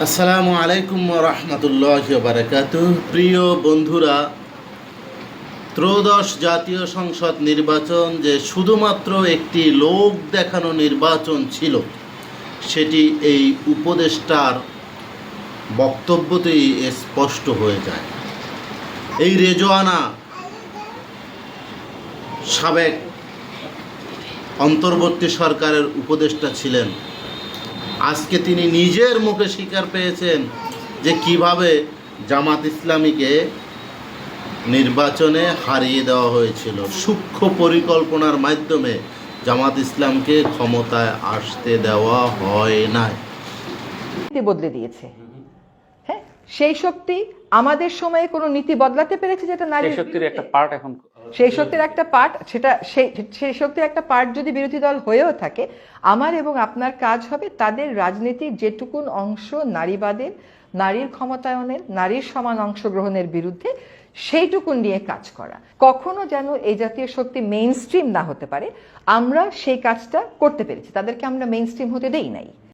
আসসালামু আলাইকুম রহমতুল্লাহি ওয়া বারাকাতুহু। প্রিয় বন্ধুরা, ত্রয়োদশ জাতীয় সংসদ নির্বাচন যে শুধুমাত্র একটি লোক দেখানো নির্বাচন ছিল, সেটি এই উপদেষ্টার বক্তব্যতেই স্পষ্ট হয়ে যায়। এই রেজওয়ানা সাবেক অন্তর্বর্তী সরকারের উপদেষ্টা ছিলেন। আজকে তিনি নিজের মুখে স্বীকার পেয়েছেন যে কিভাবে জামাত ইসলামীকে নির্বাচনে হারিয়ে দেওয়া হয়েছিল। সূক্ষ্ম পরিকল্পনার মাধ্যমে জামাত ইসলামকে ক্ষমতায় আসতে দেওয়া হয় নাই। বদলে দিয়েছে। হ্যাঁ, সেই শক্তি আমাদের সময়ে কোনো নীতি বদলাতে পেরেছে, যেটা নারী শক্তির একটা পার্ট এখন সেই শক্তির একটা পার্ট, সেটা সেই শক্তির একটা পার্ট যদি বিরোধী দল হয়েও থাকে, আমার এবং আপনার কাজ হবে তাদের রাজনীতির যেটুকুন অংশ নারীবাদের, নারীর ক্ষমতায়নের, নারীর সমান অংশগ্রহণের বিরুদ্ধে, সেইটুকুন নিয়ে কাজ করা। কখনো যেন এই জাতীয় শক্তি মেইন স্ট্রিম না হতে পারে, আমরা সেই কাজটা করতে পেরেছি। তাদেরকে আমরা মেইন স্ট্রিম হতে দেই নাই।